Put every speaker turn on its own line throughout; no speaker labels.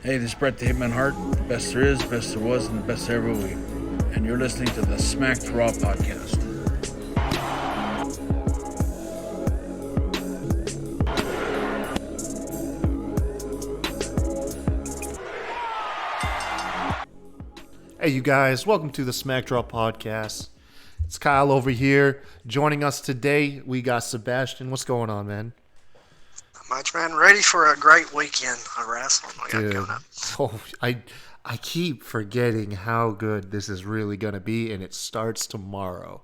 Hey, this is Brett the Hitman Hart. Best there is, best there was, and the best there ever will be. And you're listening to the Smacked Raw podcast.
Hey, you guys, welcome to the SmackDown podcast. It's Kyle over here. Joining us today, we got Sebastian. What's going on, man?
Not much, man. Ready for a great weekend of wrestling we got
Dude,
coming up.
oh, I keep forgetting how good this is really gonna be, and it starts tomorrow.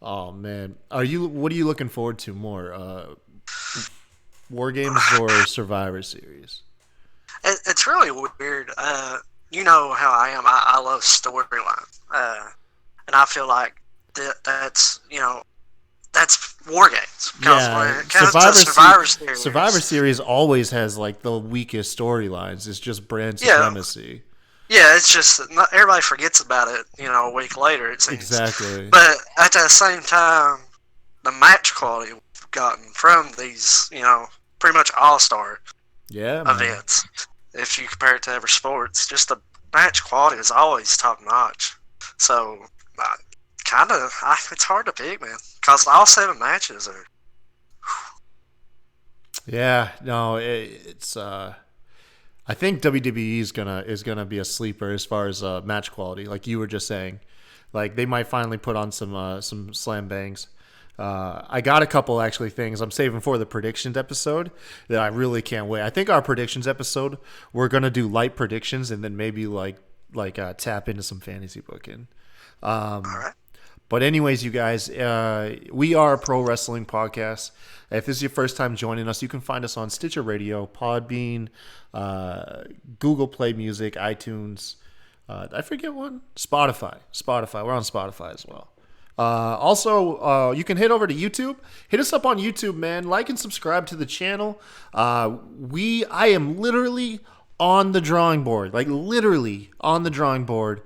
Oh man, what are you looking forward to more? War Games or Survivor Series?
It's really weird. You know how I am. I love storyline, and I feel like that's War Games.
Yeah, Survivor Series always has like the weakest storylines. It's just brand supremacy.
Yeah, it's just everybody forgets about it. A week later it seems.
Exactly.
But at the same time, the match quality we've gotten from these, pretty much all-star events. If you compare it to other sports, just the match quality is always top-notch. So, it's hard to pick, man, because all 7 matches are.
Yeah, no, it's. I think WWE is gonna be a sleeper as far as match quality, like you were just saying. Like they might finally put on some slam bangs. I got a couple actually things I'm saving for the predictions episode that I really can't wait. I think our predictions episode we're gonna do light predictions and then maybe like tap into some fantasy booking.
All right.
But anyways, you guys, we are a pro wrestling podcast. If this is your first time joining us, you can find us on Stitcher Radio, Podbean, Google Play Music, iTunes. Did I forget one? Spotify. We're on Spotify as well. Also, you can head over to YouTube. Hit us up on YouTube, man. Like and subscribe to the channel. I am literally on the drawing board. Like literally on the drawing board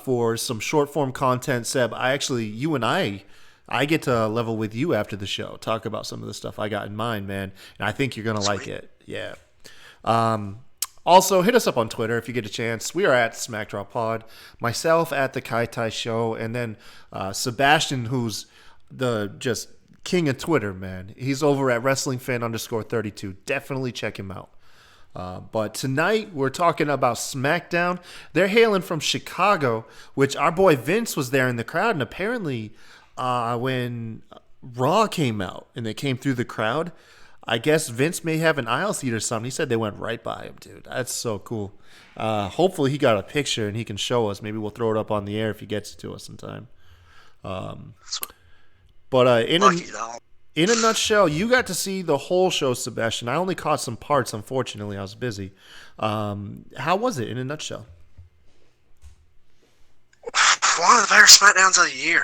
for some short form content. Seb, you and I get to level with you after the show. Talk about some of the stuff I got in mind, man. And I think you're going to like it. Yeah. Also, hit us up on Twitter if you get a chance. We are at SmackDown Pod. Myself at the Kai Tai Show. And then Sebastian, who's the just king of Twitter, man. He's over at WrestlingFan_32. Definitely check him out. But tonight, we're talking about SmackDown. They're hailing from Chicago, which our boy Vince was there in the crowd. And apparently, when Raw came out and they came through the crowd, I guess Vince may have an aisle seat or something. He said they went right by him, dude. That's so cool. Hopefully he got a picture and he can show us. Maybe we'll throw it up on the air if he gets it to us in time. But in a nutshell, you got to see the whole show, Sebastian. I only caught some parts, unfortunately. I was busy. How was it in a nutshell?
One of the better SmackDowns of the year.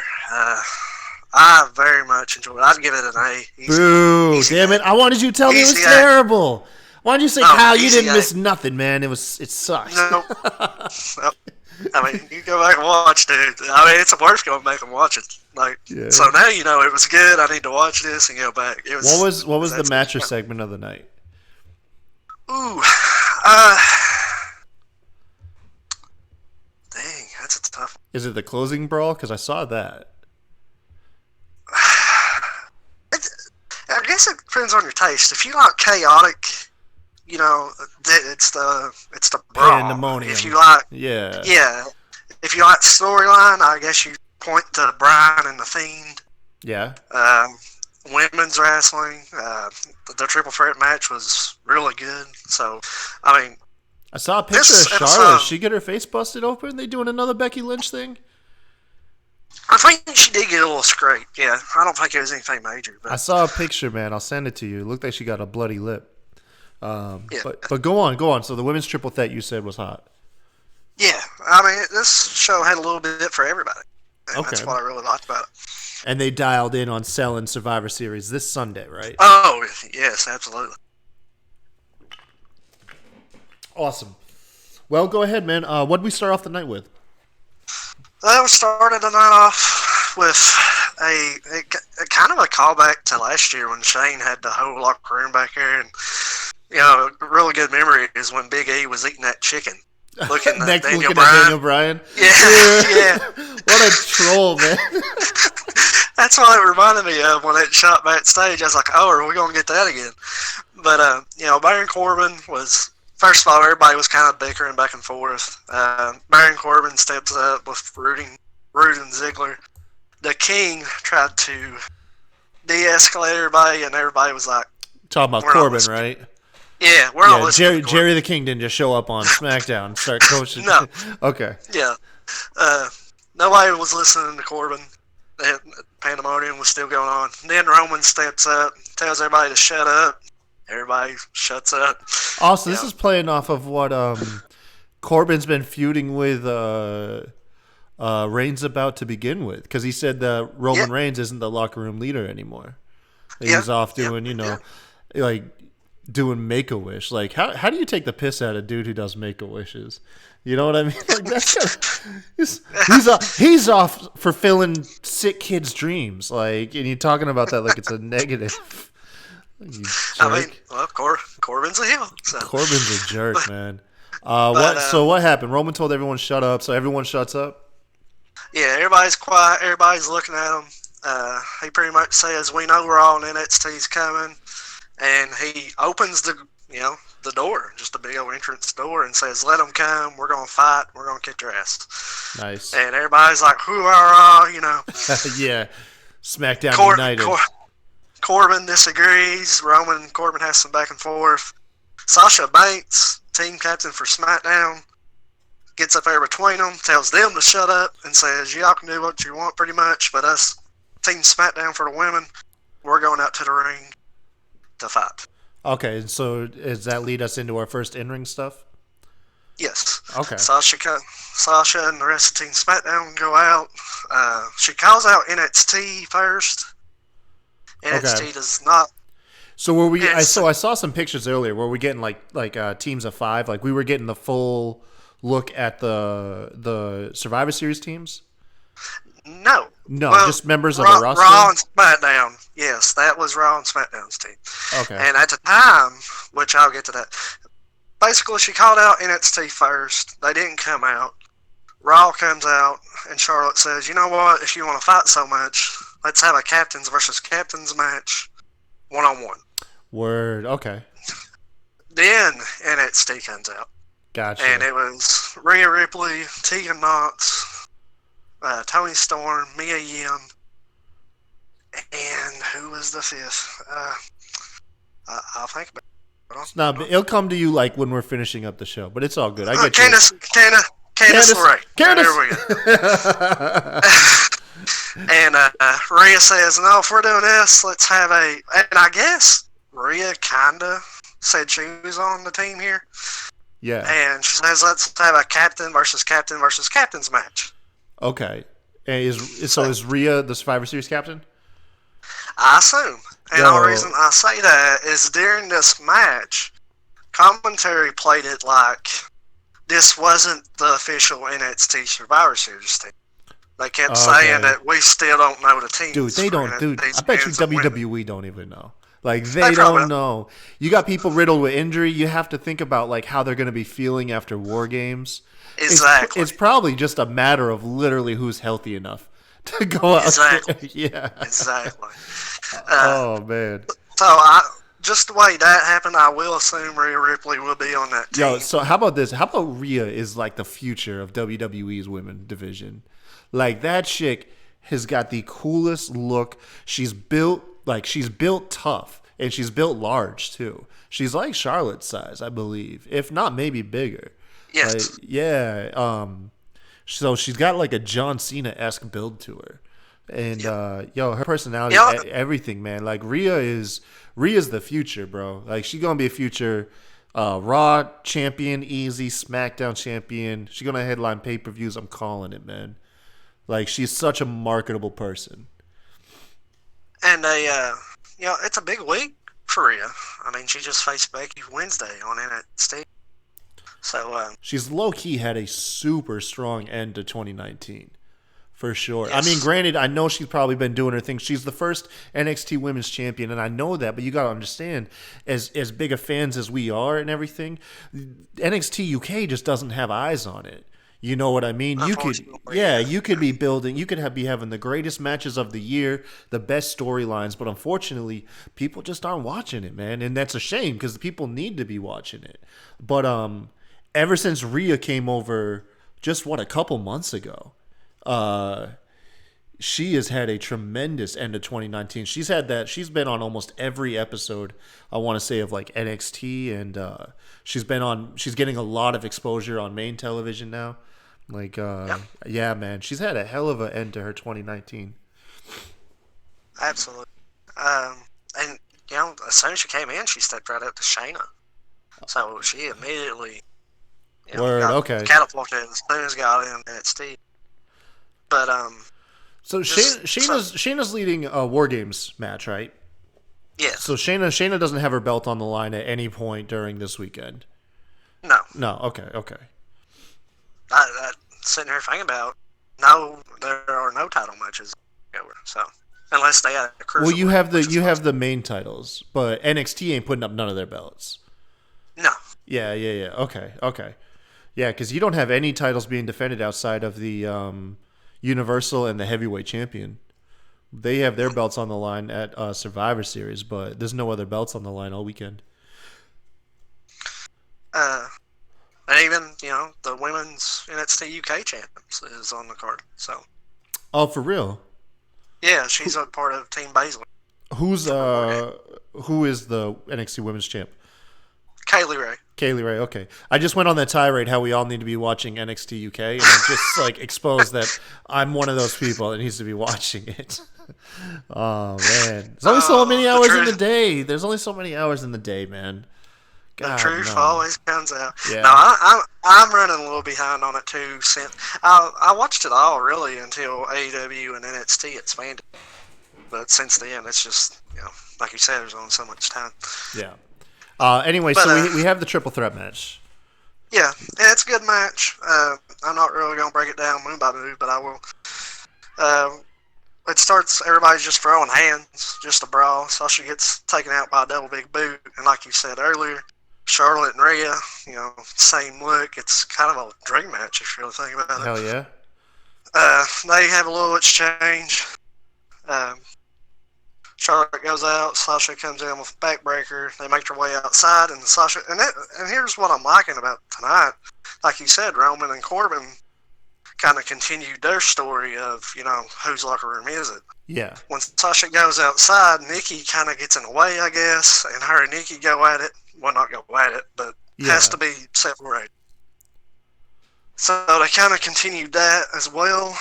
I very much enjoyed it. I'd give it an A.
Boo! Damn it! I wanted you to tell me it was terrible. Why did you say, Kyle, you didn't miss nothing, man? It sucks.
No. I mean, you go back and watch, dude. I mean, it's worth going back and watch it. So now you know it was good. I need to watch this and go back. It was.
What was the match or segment of the night?
Ooh, dang, that's a tough one.
Is it the closing brawl? Because I saw that.
I guess it depends on your taste. If you like chaotic, it's the brawl.
Pandemonium.
If you like,
yeah.
If you like storyline, I guess you point to Bryan and the Fiend.
Yeah.
Women's wrestling, the triple threat match was really good. So, I mean,
I saw a picture of Charlotte. She get her face busted open. They doing another Becky Lynch thing.
I think she did get a little scrape. Yeah, I don't think it was anything major. But
I saw a picture, man. I'll send it to you. It looked like she got a bloody lip. But go on. So the women's triple threat you said was hot.
Yeah, I mean this show had a little bit for everybody. And that's what I really liked about it.
And they dialed in on selling Survivor Series this Sunday, right?
Oh yes, absolutely.
Awesome. Well, go ahead, man. What did we start off the night with?
We started the night off with a kind of a callback to last year when Shane had the whole locker room back there, and a really good memory is when Big E was eating that chicken. Looking at Daniel
Bryan.
Yeah.
What a troll, man.
That's what it reminded me of when it shot backstage. I was like, oh, are we going to get that again? But, Baron Corbin was, first of all, everybody was kind of bickering back and forth. Baron Corbin steps up with Rude and Ziggler. The King tried to de-escalate everybody, and everybody was like...
Talking about Corbin, right?
Yeah, we're not listening to
Jerry the King didn't just show up on SmackDown and start coaching.
No.
Okay.
Yeah. Nobody was listening to Corbin. The pandemonium was still going on. Then Roman steps up, tells everybody to shut up. Everybody shuts up.
Also, this is playing off of what Corbin's been feuding with Reigns about to begin with, because he said that Roman Reigns isn't the locker room leader anymore. He's off doing, like doing Make-A-Wish. Like, how do you take the piss out of a dude who does Make-A-Wishes? You know what I mean? Like, he's off fulfilling sick kids' dreams. Like, and you're talking about that like it's a negative.
Corbin's a heel. So.
Corbin's a jerk, man. So what happened? Roman told everyone shut up, so everyone shuts up?
Yeah, everybody's quiet. Everybody's looking at him. He pretty much says, we know we're all in NXT's coming. And he opens the door, just a big old entrance door, and says, let them come. We're going to fight. We're going to kick their ass.
Nice.
And everybody's like, hoorah,
Yeah. SmackDown United.
Corbin disagrees. Corbin has some back and forth. Sasha Banks, team captain for SmackDown, gets up there between them, tells them to shut up, and says, y'all can do what you want pretty much, but us, Team SmackDown for the women, we're going out to the ring to fight.
Okay, so does that lead us into our first in-ring stuff?
Yes.
Okay.
Sasha and the rest of Team SmackDown go out. She calls out NXT first. NXT does not.
So were we? I saw some pictures earlier. Were we getting like teams of 5? Like we were getting the full look at the Survivor Series teams?
No.
Well, just members of the roster?
Raw and SmackDown. Yes, that was Raw and SmackDown's team.
Okay.
And at the time, which I'll get to that, basically she called out NXT first. They didn't come out. Raw comes out, and Charlotte says, you know what, if you want to fight so much, let's have a captains versus captains match, one-on-one.
Word, okay.
Then NXT comes out.
Gotcha.
And it was Rhea Ripley, Tegan Knox, Toni Storm, Mia Yim, and who was the fifth? I'll think about it.
No, but it'll come to you like when we're finishing up the show, but it's all good. I get
Candice LeRae.
Candice.
There we go. And Rhea says, no, if we're doing this, let's have and I guess Rhea kinda said she was on the team here.
Yeah.
And she says, let's have a captain versus captains match.
Okay. And is Rhea the Survivor Series captain?
I assume. And the only reason I say that is during this match, commentary played it like this wasn't the official NXT Survivor Series team. They kept saying that we still don't know the teams.
Dude, they don't. Dude, I bet you WWE don't even know. Like, they don't know. You got people riddled with injury. You have to think about, like, how they're going to be feeling after War Games.
Exactly.
It's probably just a matter of literally who's healthy enough to go out.
Exactly.
Yeah.
Exactly.
Oh, man.
So, just the way that happened, I will assume Rhea Ripley will be on that team.
Yo, so how about this? How about Rhea is, like, the future of WWE's women division? Like, that chick has got the coolest look. She's built tough, and she's built large, too. She's like Charlotte's size, I believe. If not, maybe bigger.
Yes.
Like, yeah. So she's got like a John Cena-esque build to her. And, her personality, everything, man. Like, Rhea's the future, bro. Like, she's going to be a future Raw champion, easy, SmackDown champion. She's going to headline pay-per-views. I'm calling it, man. Like, she's such a marketable person.
And, it's a big week for Rhea. I mean, she just faced Becky Wednesday on NXT. So,
she's low-key had a super strong end to 2019. For sure.
Yes.
I mean, granted, I know she's probably been doing her thing. She's the first NXT Women's Champion, and I know that. But you got to understand, as big of fans as we are and everything, NXT UK just doesn't have eyes on it. You know what I mean? You could be building. You could be having the greatest matches of the year, the best storylines, but unfortunately, people just aren't watching it, man, and that's a shame because the people need to be watching it. But ever since Rhea came over, just a couple months ago. She has had a tremendous end of 2019. She's been on almost every episode, I want to say, of like NXT, and she's getting a lot of exposure on main television now. Like, yeah, man, she's had a hell of an end to her 2019.
Absolutely. And, as soon as she came in, she stepped right up to Shayna. So she immediately got catapulted as soon as she got in NXT. But
so Shayna's leading a War Games match, right?
Yeah.
So Shayna doesn't have her belt on the line at any point during this weekend.
No.
Okay.
I sitting here thinking about there are no title matches ever. So unless they had a cruiserweight.
Well, you have the main titles, but NXT ain't putting up none of their belts.
No.
Yeah. Okay. Yeah, because you don't have any titles being defended outside of the Universal and the Heavyweight Champion. They have their belts on the line at Survivor Series, but there's no other belts on the line all weekend.
And even, the women's NXT UK champions is on the card. So.
Oh, for real?
Yeah, she's a part of Team Baszler.
Who is the NXT women's champ?
Kaylee Ray,
okay. I just went on that tirade how we all need to be watching NXT UK, and I just exposed that I'm one of those people that needs to be watching it. Oh man, there's only so many hours in the day. There's only so many hours in the day, man. God,
the truth always comes out.
Yeah.
No, I'm running a little behind on it too. Since I watched it all really until AEW and NXT expanded, but since then it's just like you said, there's only so much time.
Yeah. Anyway, so we have the triple threat match.
Yeah, and it's a good match. I'm not really going to break it down move by move, but I will. It starts, everybody's just throwing hands, just a brawl. Sasha gets taken out by a double big boot, and like you said earlier, Charlotte and Rhea, same look. It's kind of a dream match if you really think about it.
Hell yeah.
They have a little exchange. Charlotte goes out. Sasha comes in with a backbreaker. They make their way outside, and Sasha and here's what I'm liking about tonight. Like you said, Roman and Corbin kind of continued their story of whose locker room is it.
Yeah.
When Sasha goes outside, Nikki kind of gets in the way, I guess, and her and Nikki go at it. Well, not go at it, but has to be separated. So they kind of continued that as well.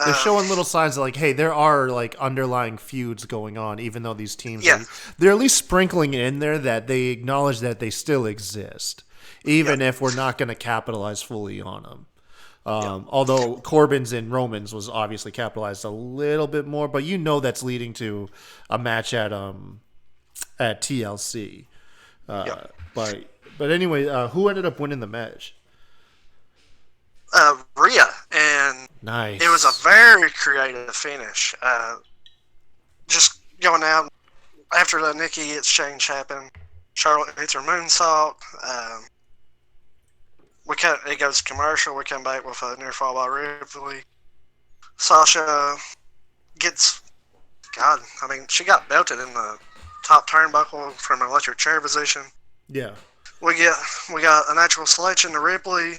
They're showing little signs of hey, there are underlying feuds going on, even though these teams they're at least sprinkling it in there that they acknowledge that they still exist, even if we're not going to capitalize fully on them. Although Corbin's and Roman's was obviously capitalized a little bit more, but that's leading to a match at TLC. But anyway, who ended up winning the match?
Rhea, and
nice.
It was a very creative finish. Just going out after the Nikki exchange happened, Charlotte hits her moonsault. It goes commercial. We come back with a near fall by Ripley. Sasha gets, she got belted in the top turnbuckle from an electric chair position.
Yeah.
We got a natural selection to Ripley.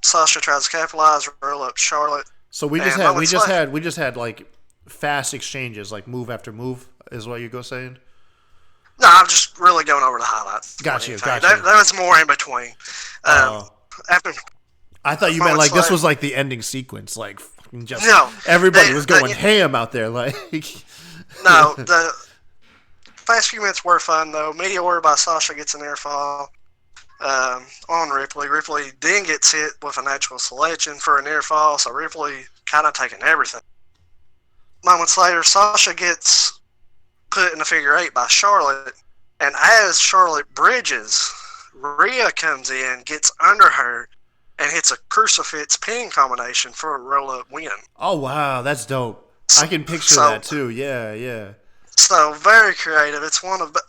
Sasha tries to capitalize, roll up Charlotte.
So we just had fast exchanges, move after move, is what you're saying?
No, I'm just really going over the highlights.
Got you.
There was more in between. After
I thought you meant this was the ending sequence, everybody was going ham out there,
No, the last few minutes were fun though. Meteor by Sasha gets an air fall. On Ripley. Ripley then gets hit with a natural selection for a near fall, so Ripley kind of taking everything. Moments later, Sasha gets put in a figure eight by Charlotte, and as Charlotte bridges, Rhea comes in, gets under her, and hits a crucifix pin combination for a roll-up win.
Oh, wow. That's dope. I can picture that, too. Yeah.
So, very creative. It's one of the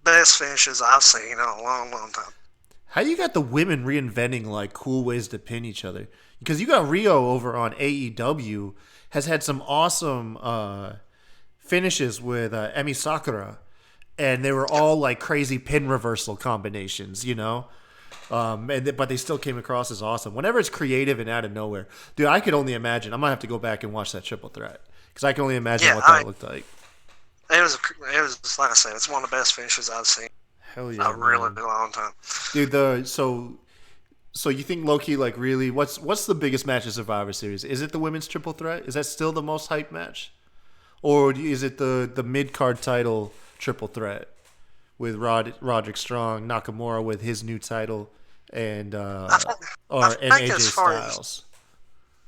best finishes I've seen in a long, long time.
How you got the women reinventing, like, cool ways to pin each other? Because you got Rio over on AEW has had some awesome finishes with Emi Sakura, and they were all like crazy pin reversal combinations, you know. But they still came across as awesome. Whenever it's creative and out of nowhere, dude, I could only imagine. I might have to go back and watch that triple threat because I can only imagine what that looked like.
It was like I said, it's one of the best finishes I've seen.
Hell yeah,
a really long time,
dude. So you think low-key, like, really, what's the biggest match of Survivor Series? Is it the women's triple threat? Is that still the most hyped match? Or is it the mid-card title triple threat with Roderick Strong, Nakamura with his new title, and AJ Styles?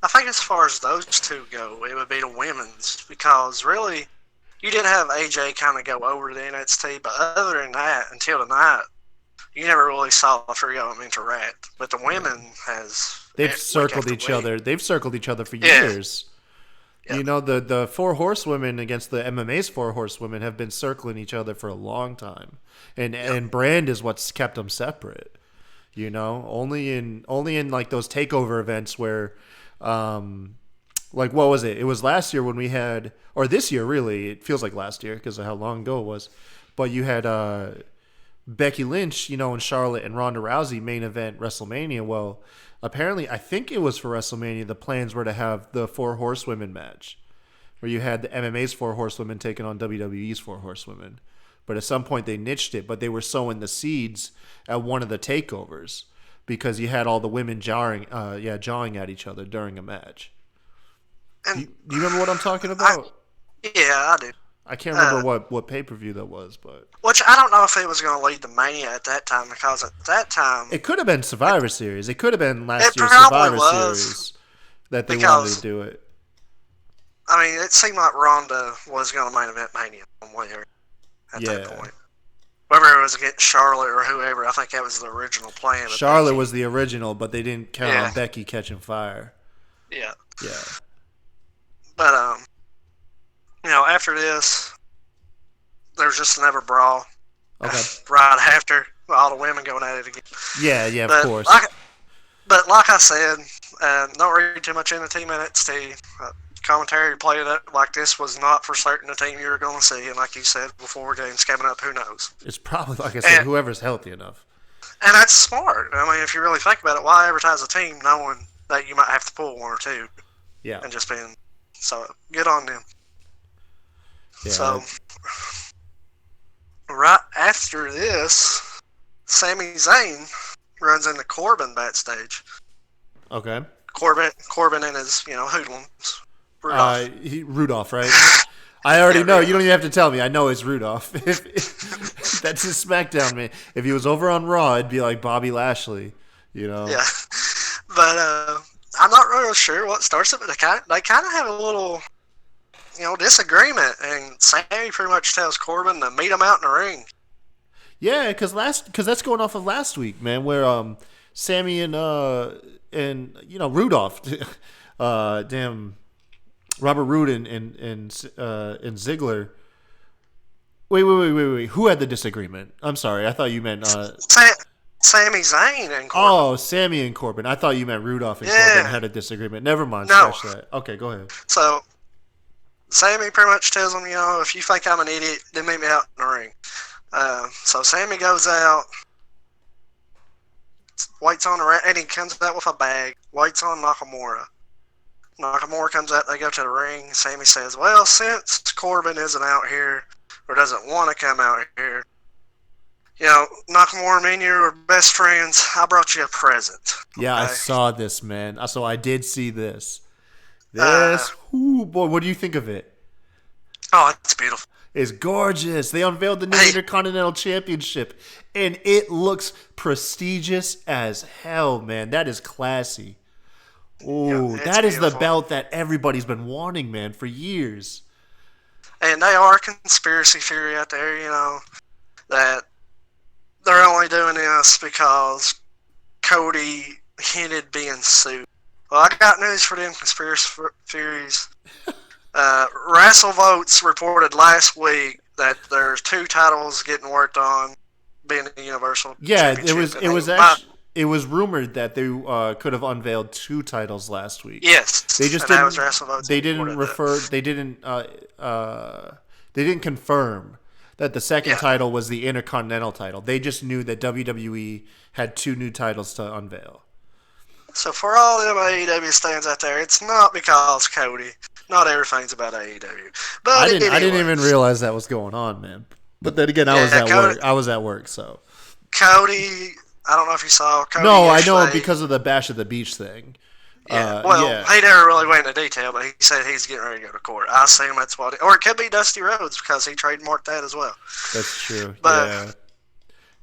I think as far as those two go, it would be the women's, because really, you did have AJ kind of go over to NXT, but other than that, until tonight, you never really saw the three of them interact. But the women
they've circled each other. They've circled each other for years. Yeah. You know, the four horsewomen against the MMA's four horsewomen have been circling each other for a long time, and brand is what's kept them separate. You know, only in like those takeover events where, like, what was it? It was last year when we had, or this year really. It feels like last year because of how long ago it was. But you had Becky Lynch, you know, and Charlotte and Ronda Rousey main event WrestleMania. Well, apparently, I think it was for WrestleMania, the plans were to have the four horsewomen match, where you had the MMA's four horsewomen taking on WWE's four horsewomen. But at some point they niched it, but they were sowing the seeds at one of the takeovers because you had all the women jawing at each other during a match. Do you remember what I'm talking about?
Yeah, I do.
I can't remember what pay-per-view that was, but...
Which I don't know if it was going to lead to Mania at that time, because at that time...
It could have been Survivor Series. It could have been last year's Survivor Series that they wanted to do it.
I mean, it seemed like Ronda was going to main event Mania at that point. Whether it was against Charlotte or whoever, I think that was the original plan.
Charlotte was the original, but they didn't count on Becky catching fire.
Yeah.
Yeah.
But, you know, after this, there was just another brawl.
Okay.
Right after, all the women going at it again.
Yeah, of course.
But like I said, don't read too much into Team NXT. Commentary played it like this was not for certain the team you were going to see, and like you said before, games coming up, who knows?
It's probably, like I said, whoever's healthy enough.
And that's smart. I mean, if you really think about it, why advertise a team knowing that you might have to pull one or two?
Yeah.
And just being, so good on them.
Yeah.
So, right after this, Sami Zayn runs into Corbin backstage.
Okay.
Corbin and his, hoodlums. Rudolph.
Rudolph, right? I already know. You don't even have to tell me. I know it's Rudolph. That's his SmackDown, man. If he was over on Raw, it'd be like Bobby Lashley, you know?
Yeah. But I'm not really sure what starts it, but they kind of have a little, disagreement, and Sami pretty much tells Corbin to meet him out in the ring.
Yeah, because that's going off of last week, man, where Sami and Rudolph, Robert Roode and Ziggler. Wait. Who had the disagreement? I'm sorry. I thought you meant
Sami Zayn and Corbin.
Oh, Sami and Corbin. I thought you meant Rudolph and Corbin had a disagreement. Never mind.
No.
Scratch that. Okay, go ahead.
So Sami pretty much tells him, if you think I'm an idiot, then meet me out in the ring. So Sami goes out, waits on and he comes out with a bag, waits on Nakamura. Nakamura comes out, they go to the ring. Sami says, well, since Corbin isn't out here, or doesn't want to come out here, Nakamura, me and you are best friends. I brought you a present. Okay?
Yeah, I saw this, man. So I did see this. Boy, what do you think of it?
Oh, it's beautiful.
It's gorgeous. They unveiled the new Intercontinental Championship, and it looks prestigious as hell, man. That is classy. Oh, that is the belt that everybody's been wanting, man, for years.
And they are a conspiracy theory out there, that they're only doing this because Cody hinted being sued. Well, I got news for them conspiracy theories. WrestleVotes reported last week that there's 2 titles getting worked on, being the Universal Championship.
It was rumored that they could have unveiled 2 titles last week.
Yes,
they just
didn't.
That
was WrestleVotes.
They didn't refer. That. They didn't confirm that the second title was the Intercontinental title. They just knew that WWE had 2 new titles to unveil.
So for all them AEW stands out there, it's not because Cody. Not everything's about AEW. But
I didn't even realize that was going on, man. But then again, I was at work. I was at work, so.
Cody, I don't know if you saw Cody.
No, I know because of the Bash at the Beach thing.
He never really went into detail, but he said he's getting ready to go to court. I assume that's what or it could be Dusty Rhodes because he trademarked that as well.
That's true. But,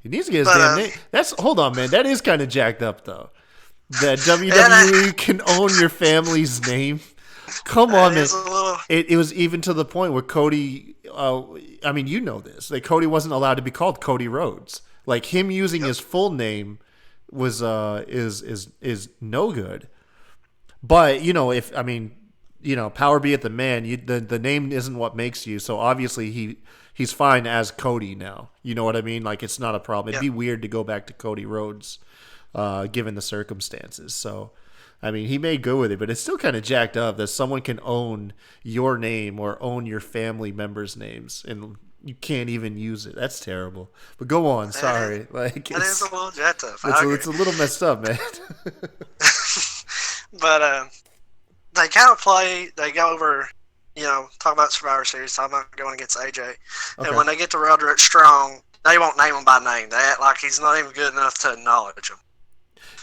he needs to get his damn name. Hold on, man. That is kind of jacked up, though. That WWE can own your family's name. Come on, man. It was even to the point where Cody. I mean, you know this. Like Cody wasn't allowed to be called Cody Rhodes. Like him using his full name was is no good. But power be at the man. The name isn't what makes you. So obviously he's fine as Cody now. You know what I mean? Like it's not a problem. It'd be weird to go back to Cody Rhodes, given the circumstances. So. I mean, he made good with it, but it's still kind of jacked up that someone can own your name or own your family members' names, and you can't even use it. That's terrible. But go on. Sorry. Like
that is a little jacked up.
It's a little messed up, man.
But they kind of play. They go over, talk about Survivor Series, talk about going against AJ, and when they get to Roderick Strong, they won't name him by name. They act like he's not even good enough to acknowledge him.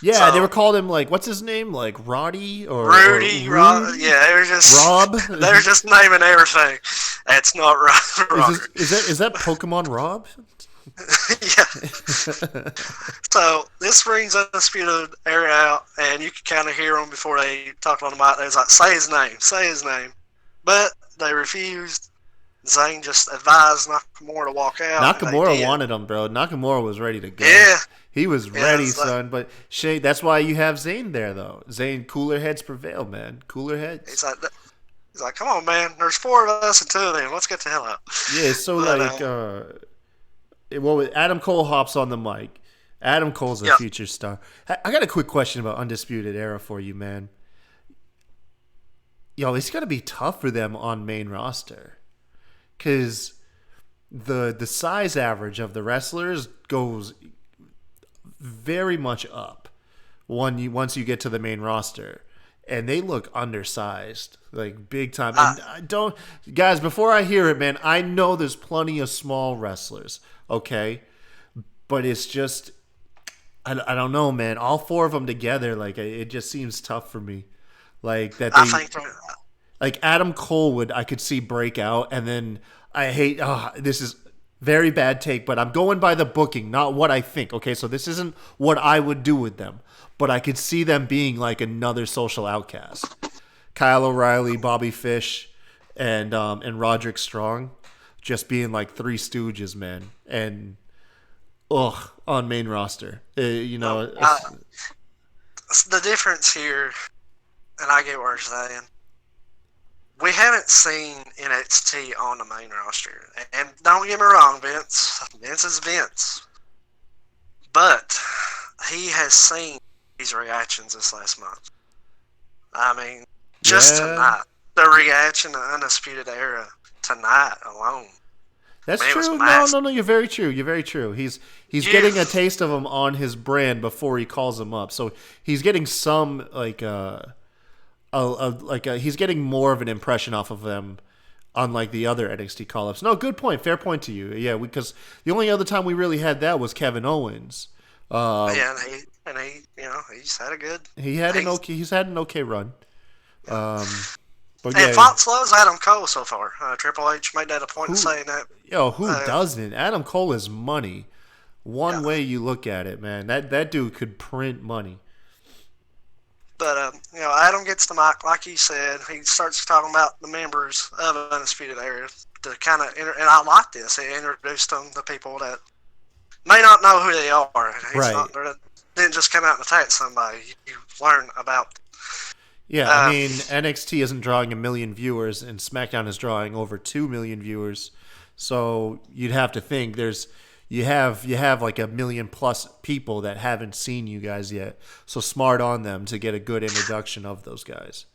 Yeah, they were called him like what's his name, like Roddy or
Rudy.
Rob.
Yeah, they were just
Rob.
They're just naming everything. It's not Rob.
Is that Pokemon Rob?
Yeah. So this brings Undisputed Era out, and you can kind of hear them before they talk on the mic. They was like, say his name, but they refused. Zayn just advised Nakamura to walk out.
Nakamura wanted him, bro. Nakamura was ready to go.
Yeah.
He was ready, son. But Shay, that's why you have Zayn there, though. Zayn, cooler heads prevail, man. Cooler heads.
He's like, come on, man. There's 4 of us and 2 of them. Let's get the hell out.
Yeah, so Adam Cole hops on the mic. Adam Cole's a future star. I got a quick question about Undisputed Era for you, man. Yo, it's got to be tough for them on main roster. Because the size average of the wrestlers goes very much up once you get to the main roster, and they look undersized, like big time. And guys, before I hear it, man, I know there's plenty of small wrestlers, okay, but it's just I don't know, man. All 4 of them together, like it just seems tough for me. Like that they. Like Adam Cole I could see break out, and then this is very bad take, but I'm going by the booking, not what I think. Okay, so this isn't what I would do with them, but I could see them being like another social outcast. Kyle O'Reilly, Bobby Fish, and Roderick Strong, just being like 3 stooges, man, and on main roster,
the difference here, and I get what you're saying. We haven't seen NXT on the main roster. And don't get me wrong, Vince. Vince is Vince. But he has seen these reactions this last month. I mean, just tonight. The reaction to Undisputed Era tonight alone.
That's true. No, you're very true. You're very true. He's getting a taste of them on his brand before he calls them up. So he's getting some, he's getting more of an impression off of them, unlike the other NXT call-ups. No, good point, fair point to you. Yeah, because the only other time we really had that was Kevin Owens.
He's had a good.
He's had an okay run.
Fox loves Adam Cole so far. Triple H made that a point of saying that.
Yo, who doesn't? Adam Cole is money. One way you look at it, man. That dude could print money.
But, Adam gets the mic, like you said. He starts talking about the members of Undisputed Era to kind of, and I like this. He introduced them to people that may not know who they are. didn't just come out and attack somebody. You learn about.
Yeah, I mean, NXT isn't drawing 1 million viewers, and SmackDown is drawing over 2 million viewers. So you'd have to think you have like 1 million plus people that haven't seen you guys yet. So smart on them to get a good introduction of those guys.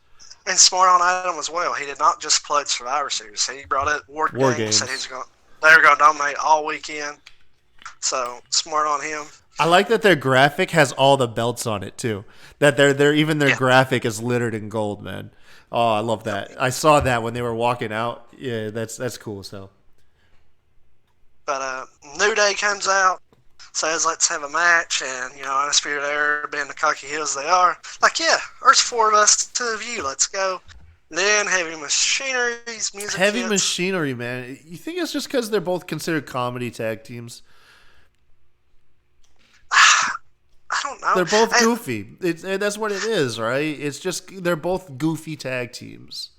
And smart on Adam as well. He did not just play Survivor Series. He brought up War Games. Said they were going to dominate all weekend. So smart on him.
I like that their graphic has all the belts on it too. That their graphic is littered in gold, man. Oh, I love that. I saw that when they were walking out. Yeah, that's cool as hell.
But New Day comes out, says let's have a match, and Undisputed Era, being the cocky heels they are, like, yeah, there's 4 of us, 2 of you, let's go. And then Heavy Machinery's music.
Heavy Machinery, man. You think it's just because they're both considered comedy tag teams?
I don't know.
They're both goofy. That's what it is, right? It's just they're both goofy tag teams.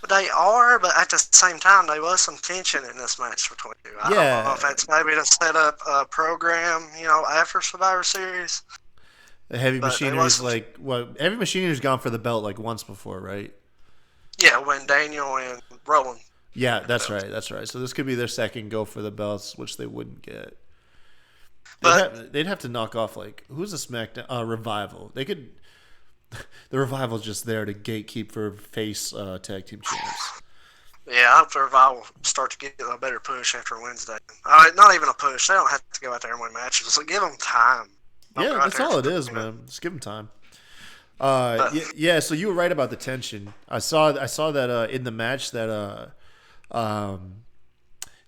They are, but at the same time, there was some tension in this match between you. I don't know if that's maybe to set up a program, after Survivor Series.
The Heavy Machinery's Heavy Machinery's gone for the belt like once before, right?
Yeah, when Daniel and Rowan.
Yeah, that's right. So this could be their second go for the belts, which they wouldn't get. They'd have to knock off who's the SmackDown Revival. They could. The Revival's just there to gatekeep for face tag team champs.
Yeah, I hope the Revival start to get a better push after Wednesday. Not even a push. They don't have to go out there and win matches. Just give them time.
Yeah, that's all it is, man. Just give them time. So you were right about the tension. I saw that in the match that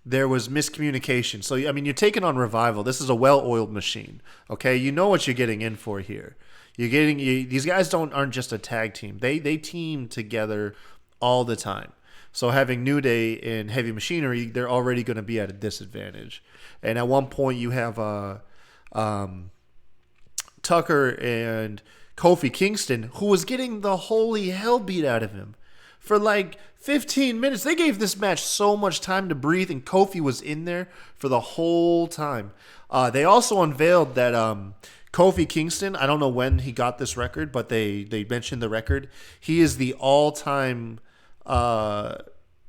there was miscommunication. So, I mean, you're taking on Revival. This is a well-oiled machine, okay? You know what you're getting in for here. These guys aren't just a tag team. They team together all the time. So having New Day and Heavy Machinery, they're already going to be at a disadvantage. And at one point you have Tucker and Kofi Kingston, who was getting the holy hell beat out of him for 15 minutes. They gave this match so much time to breathe, and Kofi was in there for the whole time. They also unveiled that Kofi Kingston, I don't know when he got this record, but they mentioned the record. He is the all-time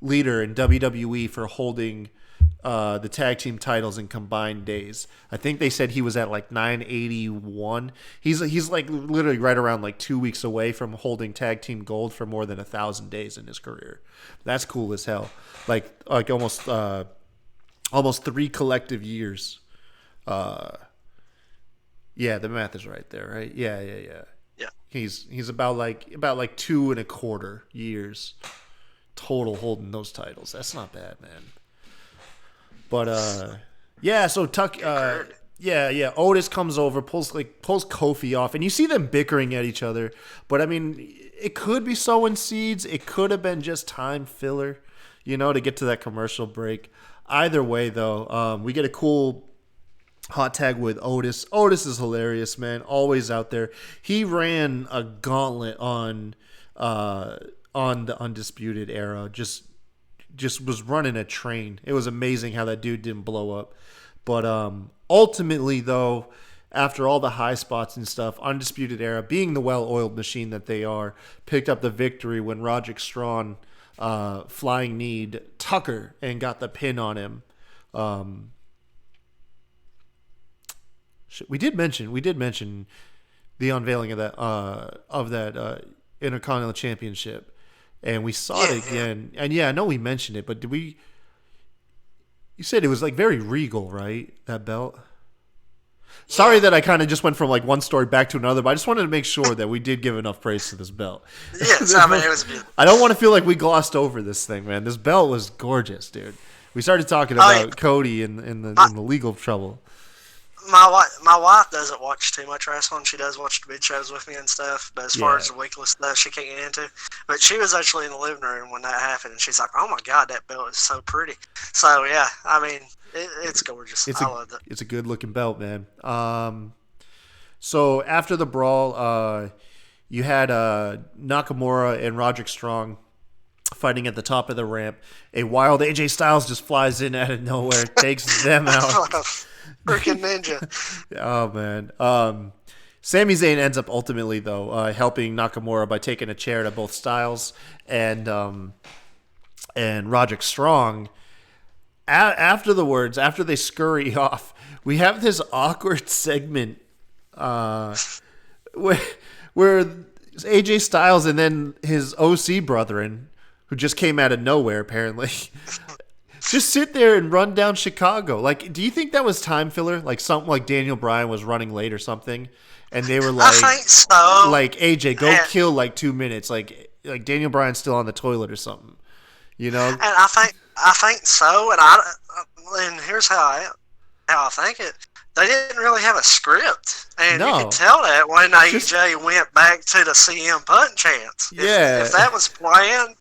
leader in WWE for holding the tag team titles in combined days. I think they said he was at 981. He's literally right around 2 weeks away from holding tag team gold for more than 1,000 days in his career. That's cool as hell. Almost 3 collective years. Yeah, the math is right there, right? Yeah.
Yeah.
He's about 2.25 years total holding those titles. That's not bad, man. But so Tuck Otis comes over, pulls Kofi off, and you see them bickering at each other. But I mean, it could be sowing seeds. It could have been just time filler, to get to that commercial break. Either way, though, we get a cool hot tag with Otis. Otis is hilarious, man. Always out there. He ran a gauntlet on the Undisputed Era. Just was running a train. It was amazing how that dude didn't blow up. But ultimately, though, after all the high spots and stuff, Undisputed Era, being the well-oiled machine that they are, picked up the victory when Roderick Strong flying kneed Tucker and got the pin on him. We did mention the unveiling of that Intercontinental Championship. And we saw it again. And I know we mentioned it, but did we? You said it was very regal, right? That belt. Sorry that I kind of just went from one story back to another, but I just wanted to make sure that we did give enough praise to this belt.
Yes, it was beautiful.
I don't want to feel like we glossed over this thing, man. This belt was gorgeous, dude. We started talking about Cody in the legal trouble.
My wife doesn't watch too much wrestling. She does watch the big shows with me and stuff, but as far as the weekly stuff, she can't get into. But she was actually in the living room when that happened, and she's like, "Oh my god, that belt is so pretty." So yeah, I mean, it's gorgeous. I love it.
It's a good looking belt, man. So after the brawl, you had Nakamura and Roderick Strong fighting at the top of the ramp. A wild AJ Styles just flies in out of nowhere, takes them out.
Freaking ninja.
Oh man. Sami Zayn ends up ultimately, though, helping Nakamura by taking a chair to both Styles and Roderick Strong. After they scurry off, we have this awkward segment where AJ Styles and then his OC brethren, who just came out of nowhere apparently, just sit there and run down Chicago. Like, do you think that was time filler? Like something like Daniel Bryan was running late or something, and they were like,
I think so.
Like, AJ, go kill like 2 minutes. Like Daniel Bryan's still on the toilet or something. You know?
And I think so. And here's how I think it. They didn't really have a script, and you could tell that when AJ went back to the CM Punk chants. If that was planned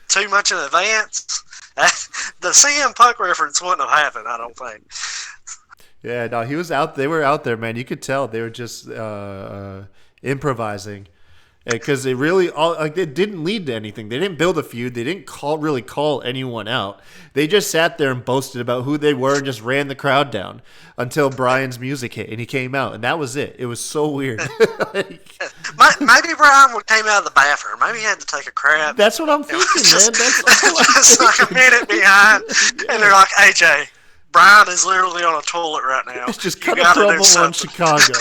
too much in advance, the CM Punk reference wouldn't have happened, I don't think.
Yeah, no, he was out. They were out there, man. You could tell they were just improvising, because it really it didn't lead to anything. They didn't build a feud. They didn't really call anyone out. They just sat there and boasted about who they were and just ran the crowd down until Bryan's music hit and he came out, and that was it. It was so weird.
Maybe Bryan came out of the bathroom. Maybe he had to take a crap.
That's what I'm thinking, man. That's
just like a minute behind, and they're like, AJ, Bryan is literally on a toilet right now.
It's just cut a promo on Chicago.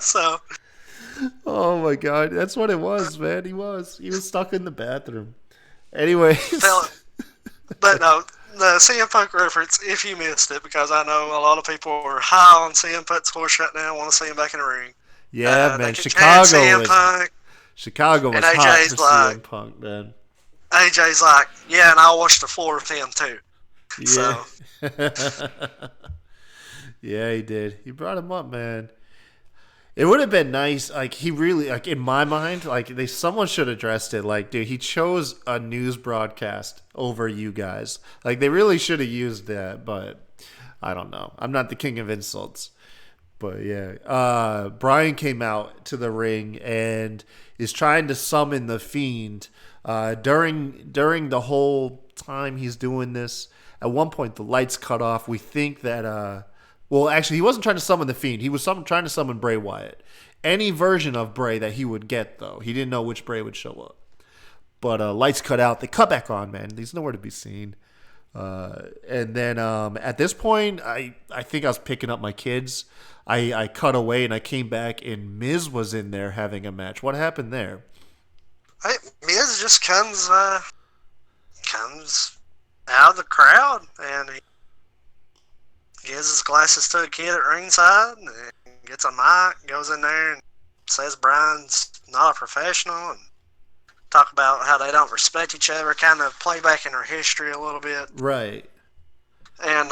So.
Oh my God, that's what it was, man. He was stuck in the bathroom. Anyway,
but no, the CM Punk reference, if you missed it, because I know a lot of people are high on CM Punk's horse right now, want to see him back in the ring.
Yeah, man, Chicago was hot for CM Punk, man.
AJ's like, yeah, and I'll wash the floor with him too.
Yeah.
So.
Yeah, he did. He brought him up, man. It would have been nice, like, he really, like, in my mind, like, someone should have addressed it. Like, dude, he chose a news broadcast over you guys. Like, they really should have used that, but I don't know. I'm not the king of insults. But, yeah. Bryan came out to the ring and is trying to summon the Fiend. During the whole time he's doing this, at one point, the lights cut off. We think that... Well, actually, he wasn't trying to summon the Fiend. He was trying to summon Bray Wyatt. Any version of Bray that he would get, though. He didn't know which Bray would show up. But lights cut out. They cut back on, man. He's nowhere to be seen. And then at this point, I think I was picking up my kids. I cut away and I came back, and Miz was in there having a match. What happened there?
Miz just comes out of the crowd, and he gives his glasses to a kid at ringside and gets a mic, goes in there and says Bryan's not a professional, and talk about how they don't respect each other, kind of play back in their history a little bit.
Right.
And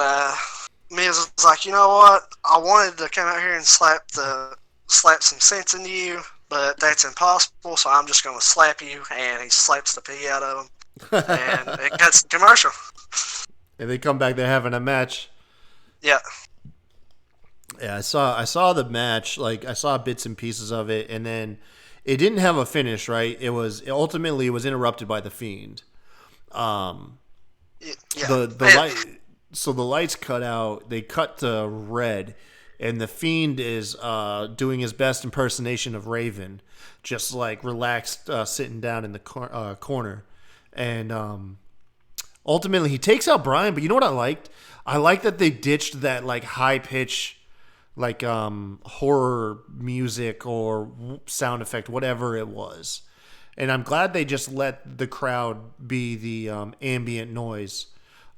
Miz was like, you know what? I wanted to come out here and slap some sense into you, but that's impossible, so I'm just going to slap you. And he slaps the pee out of him. And it cuts the commercial.
And they come back, they're having a match.
Yeah.
Yeah, I saw the match. Like, I saw bits and pieces of it, and then it didn't have a finish, right? It was interrupted by the Fiend.
Yeah.
So the lights cut out. They cut to red, and the Fiend is doing his best impersonation of Raven, just like relaxed, sitting down in the corner, and ultimately he takes out Bryan. But you know what I liked? I like that they ditched that like high pitch, like horror music or sound effect, whatever it was. And I'm glad they just let the crowd be the ambient noise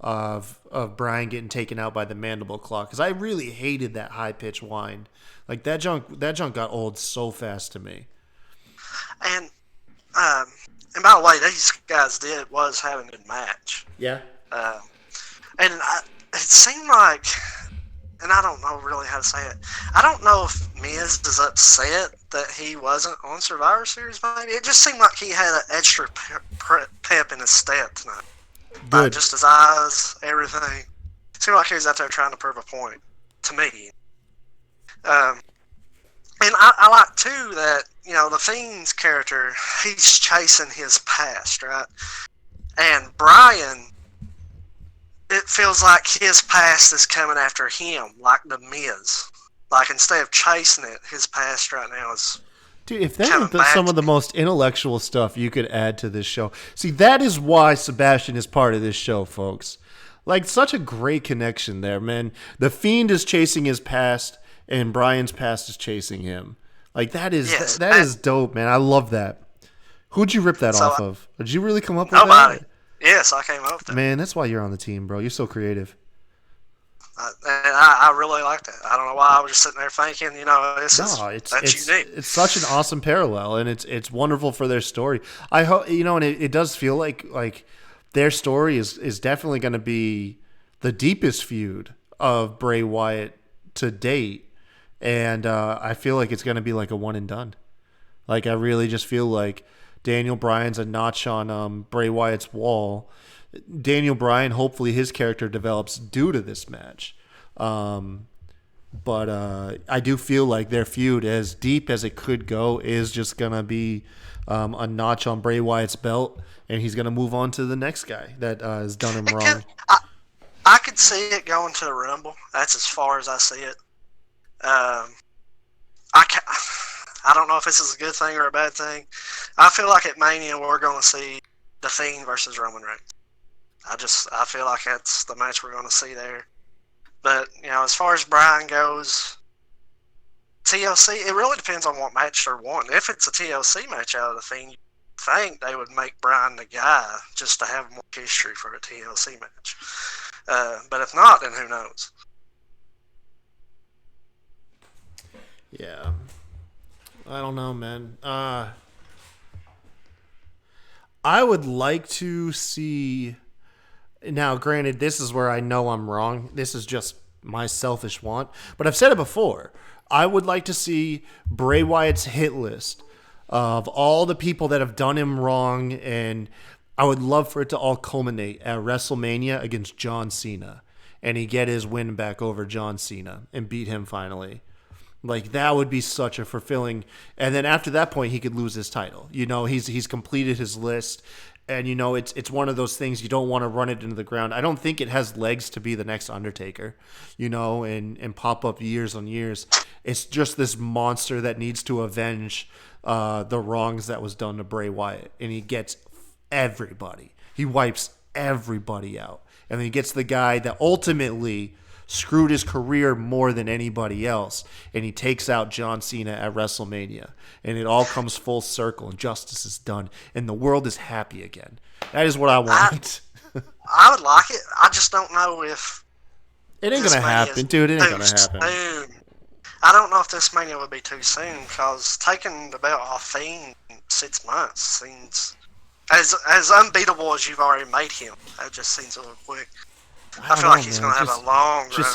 of Bryan getting taken out by the mandible claw, because I really hated that high pitch whine. Like that junk got old so fast to me. And
by the way, these guys was having a good match.
Yeah.
And it seemed like, and I don't know really how to say it, I don't know if Miz is upset that he wasn't on Survivor Series, maybe. It just seemed like he had an extra pep in his step tonight.
Good.
Just his eyes, everything. It seemed like he was out there trying to prove a point, to me. And I like, too, that, you know, the Fiend's character, he's chasing his past, right? And Bryan, it feels like his past is coming after him, like the Miz. Like, instead of chasing it, his past right now is...
Dude, if that ain't some of the most intellectual stuff you could add to this show. See, that is why Sebastian is part of this show, folks. Like, such a great connection there, man. The Fiend is chasing his past, and Brian's past is chasing him. Like, that is dope, man. I love that. Who'd you rip that off of? Did you really come up with
nobody.
that?
Yes, I came up with it.
Man, that's why you're on the team, bro. You're so creative.
I really like that. I don't know why I was just sitting there thinking, that's unique.
It's such an awesome parallel, and it's wonderful for their story. I hope and it does feel like their story is definitely going to be the deepest feud of Bray Wyatt to date, and I feel like it's going to be like a one and done. Like, I really just feel like Daniel Bryan's a notch on Bray Wyatt's wall. Daniel Bryan, hopefully his character develops due to this match. But I do feel like their feud, as deep as it could go, is just going to be a notch on Bray Wyatt's belt, and he's going to move on to the next guy that has done him wrong.
I could see it going to the Rumble. That's as far as I see it. I don't know if this is a good thing or a bad thing. I feel like at Mania we're going to see The Fiend versus Roman Reigns. I feel like that's the match we're going to see there. But, as far as Bryan goes, TLC, it really depends on what match they're wanting. If it's a TLC match out of The Fiend, you think they would make Bryan the guy just to have more history for a TLC match. But if not, then who knows?
Yeah. I don't know, man. I would like to see... Now, granted, this is where I know I'm wrong. This is just my selfish want. But I've said it before. I would like to see Bray Wyatt's hit list of all the people that have done him wrong, and I would love for it to all culminate at WrestleMania against John Cena, and he get his win back over John Cena and beat him finally. Like, that would be such a fulfilling... And then after that point, he could lose his title. He's completed his list. And, it's one of those things you don't want to run it into the ground. I don't think it has legs to be the next Undertaker, and pop up years on years. It's just this monster that needs to avenge the wrongs that was done to Bray Wyatt. And he gets everybody. He wipes everybody out. And then he gets the guy that ultimately screwed his career more than anybody else, and he takes out John Cena at WrestleMania, and it all comes full circle, and justice is done, and the world is happy again. That is what I want.
I would like it. I just don't know if
it ain't gonna happen, dude. It ain't gonna happen.
I don't know if this Mania would be too soon, because taking the belt off Fiend in 6 months seems as unbeatable as you've already made him. That just seems a little quick. I feel like he's going to have a long run.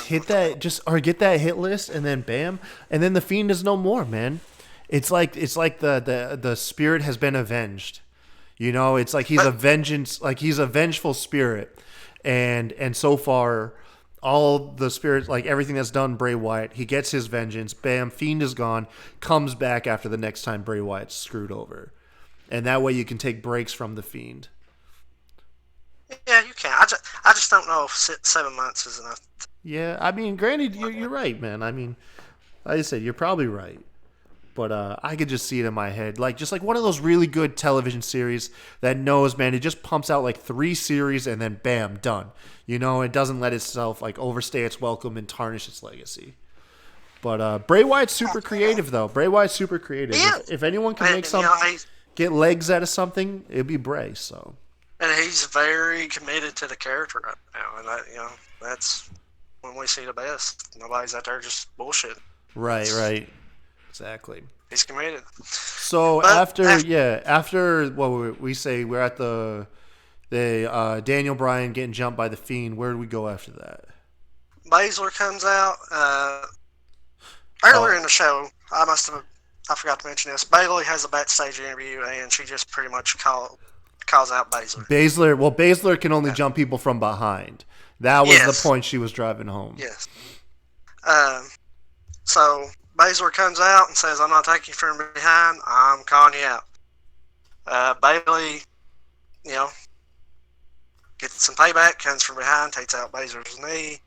Or get that hit list, and then bam, and then the Fiend is no more, man. It's like the spirit has been avenged. It's like he's a vengeful spirit, and so far, all the spirits, like everything that's done Bray Wyatt, he gets his vengeance. Bam, Fiend is gone, comes back after the next time Bray Wyatt's screwed over, and that way you can take breaks from the Fiend.
Yeah, you can. I just don't know if 7 months is enough.
Yeah, I mean, granted, you're right, man. I mean, like I said, you're probably right. But I could just see it in my head. Just like one of those really good television series that knows, man, it just pumps out like 3 series and then bam, done. It doesn't let itself overstay its welcome and tarnish its legacy. But Bray Wyatt's super creative, though. Bray Wyatt's super creative. Yeah. If anyone can make get legs out of something, it'd be Bray, so...
And he's very committed to the character right now, and that's when we see the best. Nobody's out there just bullshit.
Right, exactly.
He's committed.
So after what we say, we're at the Daniel Bryan getting jumped by the Fiend. Where do we go after that?
Baszler comes out earlier in the show. I forgot to mention this. Bayley has a backstage interview, and she just pretty much calls out Baszler.
Baszler can only jump people from behind. That was the point she was driving home.
Yes. So Baszler comes out and says, "I'm not taking you from behind. I'm calling you out." Bayley, gets some payback, comes from behind, takes out Baszler's knee.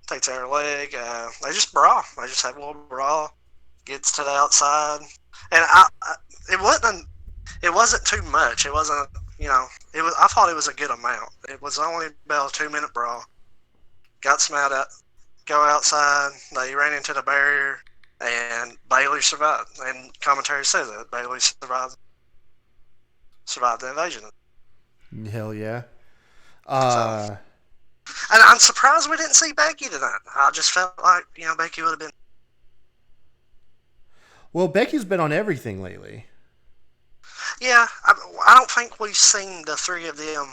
takes out her leg. They just brawl. They just have a little brawl. Gets to the outside, and it wasn't too much. It wasn't, I thought it was a good amount. It was only about a 2-minute brawl. Got some go outside. They ran into the barrier, and Bayley survived. And commentary says that Bayley survived the invasion.
Hell yeah.
And I'm surprised we didn't see Becky tonight. I just felt like, Becky would have been.
Well, Becky's been on everything lately.
Yeah, I don't think we've seen the three of them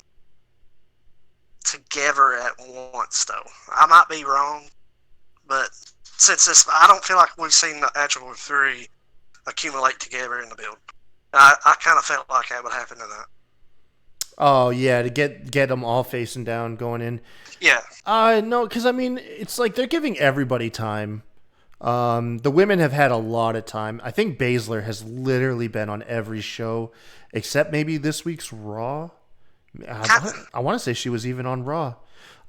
together at once, though. I might be wrong, but I don't feel like we've seen the actual three accumulate together in the build. I kind of felt like that would happen tonight.
Oh yeah, to get them all facing down going in.
Yeah.
No, because I mean it's like they're giving everybody time. The women have had a lot of time. I think Baszler has literally been on every show except maybe this week's Raw. I want to say she was even on Raw.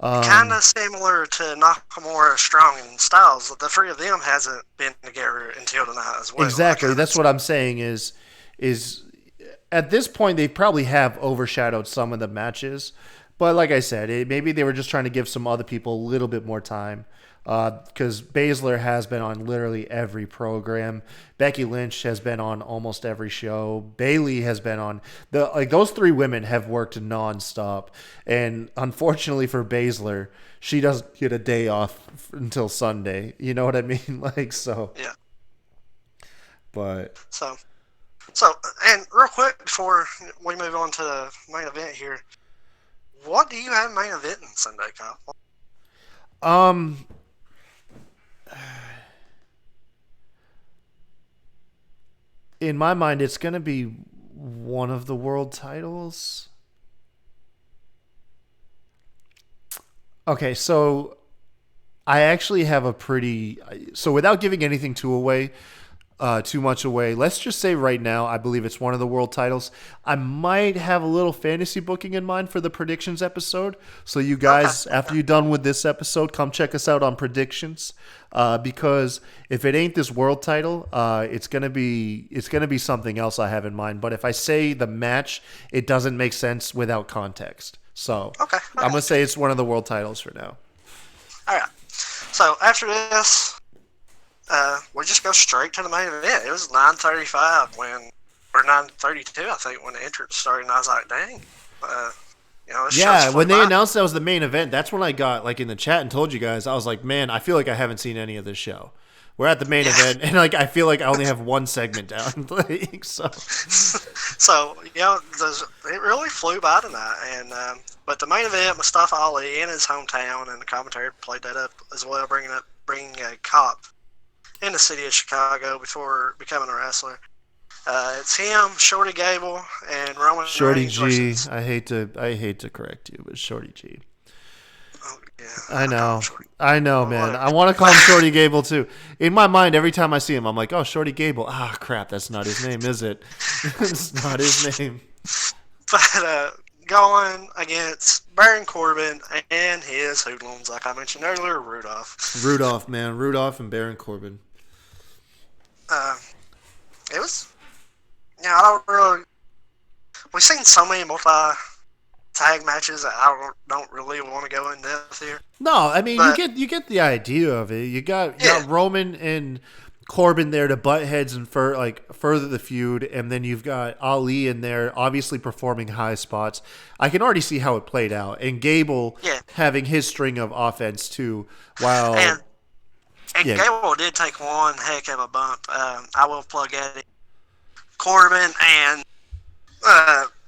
Kind of similar to Nakamura, Strong, and Styles. The three of them hasn't been together until tonight as well.
Exactly. That's what I'm saying is at this point they probably have overshadowed some of the matches. But like I said, maybe they were just trying to give some other people a little bit more time. Because Baszler has been on literally every program. Becky Lynch has been on almost every show. Bayley has been on those three women have worked nonstop. And unfortunately for Baszler, she doesn't get a day off until Sunday. You know what I mean?
Yeah.
But
so, and real quick before we move on to the main event here, what do you have main eventing Sunday, Kyle?
In my mind, it's going to be one of the world titles. Okay, so I actually have so without giving anything too much away, let's just say right now, I believe it's one of the world titles. I might have a little fantasy booking in mind for the predictions episode. So you guys, after you're done with this episode, come check us out on predictions. Because if it ain't this world title, it's gonna be something else I have in mind. But if I say the match, it doesn't make sense without context. So I'm gonna say it's one of the world titles for now.
All right. So after this, we just go straight to the main event. It was 9:35 or 9:32, I think, when the entrance started, and I was like, dang.
When they announced that was the main event, that's when I got in the chat and told you guys, I was like, man, I feel like I haven't seen any of this show. We're at the main event, and I feel like I only have one segment down.
So it really flew by tonight, and but the main event, Mustafa Ali in his hometown, and the commentary played that up as well, bringing a cop in the city of Chicago before becoming a wrestler. It's him, Shorty Gable, and Roman
Shorty
Reigns
G.
versus...
I hate to correct you, but Shorty G.
Oh, yeah.
I know, man. I want to call him Shorty Gable too. In my mind, every time I see him, I'm like, oh, Shorty Gable. Ah, crap, that's not his name, is it? It's not his name.
But going against Baron Corbin and his hoodlums, like I mentioned earlier, Rudolph.
Rudolph, man. Rudolph and Baron Corbin.
It was... Yeah, I don't really... We've seen so many multi-tag matches that I don't really want to go in depth here.
No, I mean, you get the idea of it. You got Roman and Corbin there to butt heads and further the feud, and then you've got Ali in there, obviously performing high spots. I can already see how it played out, and Gable having his string of offense too. While
Gable did take one heck of a bump. I will plug at it. Corbin and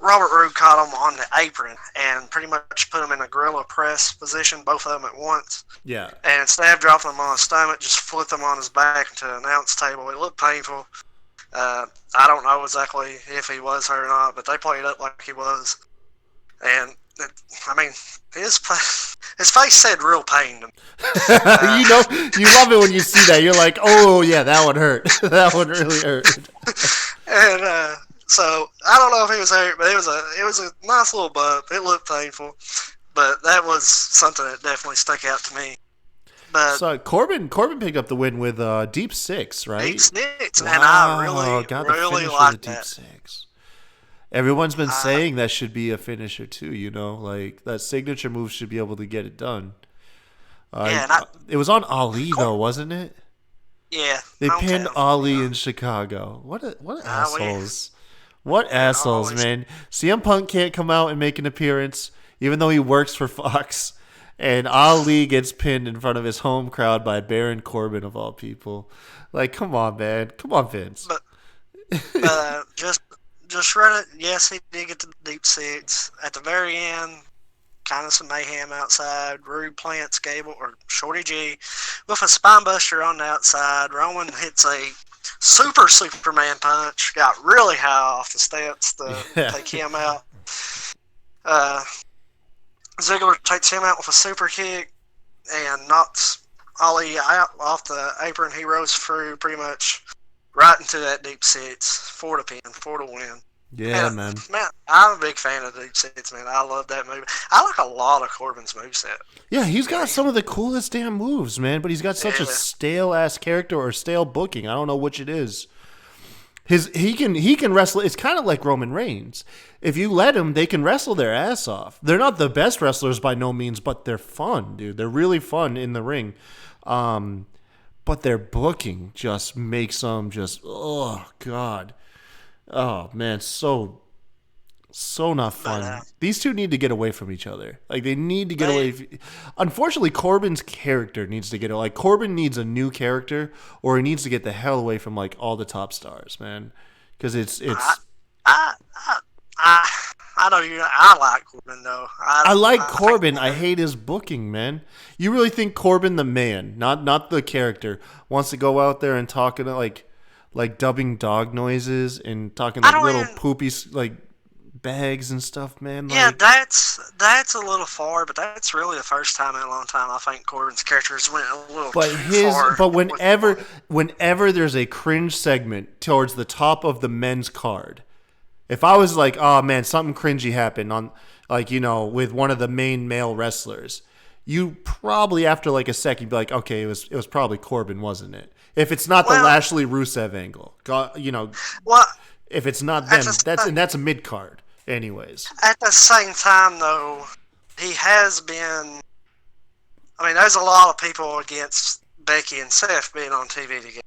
Robert Roode caught him on the apron and pretty much put him in a gorilla press position, both of them at once.
Yeah.
And instead of dropping him on his stomach, just flipped him on his back into an announce table. It looked painful. I don't know exactly if he was hurt or not, but they played it up like he was. And, his face said real pain to me.
You love it when you see that. You're like, oh, yeah, that one hurt. That one really hurt.
And so I don't know if he was hurt, but it was a nice little bump. It looked painful, but that was something that definitely stuck out to me. But
so Corbin picked up the win with Deep Six, right?
Deep Six,
wow,
and I really like
Deep
that.
Six. Everyone's been saying that should be a finisher too. Like that signature move should be able to get it done. It was on Ali though, wasn't it?
Yeah,
they pinned Ali in Chicago. What assholes! What assholes, man! CM Punk can't come out and make an appearance, even though he works for Fox, and Ali gets pinned in front of his home crowd by Baron Corbin of all people. Like, come on, man! Come on, Vince.
But just run it. Yes, he did get the Deep Six at the very end. Kind of some mayhem outside. Rude plants Gable or Shorty G with a spinebuster on the outside. Roman hits a Superman punch. Got really high off the steps to take him out. Ziggler takes him out with a super kick and knocks Ali out off the apron. He rose through pretty much right into that Deep Six for the pin, for the win.
Yeah, man.
I'm a big fan of Deep Six, man. I love that move. I like a lot of Corbin's moveset.
Yeah, he's got some of the coolest damn moves, man, but he's got such a stale-ass character or stale booking. I don't know which it is. He can wrestle. It's kind of like Roman Reigns. If you let him, they can wrestle their ass off. They're not the best wrestlers by no means, but they're fun, dude. They're really fun in the ring. But their booking just makes them just, oh, God. Oh man, so not fun. These two need to get away from each other. Like they need to get away. Unfortunately, Corbin's character needs to get away. Like Corbin needs a new character, or he needs to get the hell away from like all the top stars, man. Because it's.
I know you. I like Corbin though.
I like Corbin. I hate his booking, man. You really think Corbin, the man, not the character, wants to go out there and talk in like dubbing dog noises and talking like little poopy like bags and stuff, man?
Yeah, that's a little far, but that's really the first time in a long time I think Corbin's characters went a little too far.
But whenever there's a cringe segment towards the top of the men's card, if I was like, oh man, something cringy happened on with one of the main male wrestlers, you probably after like a second be like, okay, it was probably Corbin, wasn't it? If it's not the Lashley Rusev angle, if it's not them, that's a mid card, anyways.
At the same time, though, he has been. I mean, there's a lot of people against Becky and Seth being on TV together,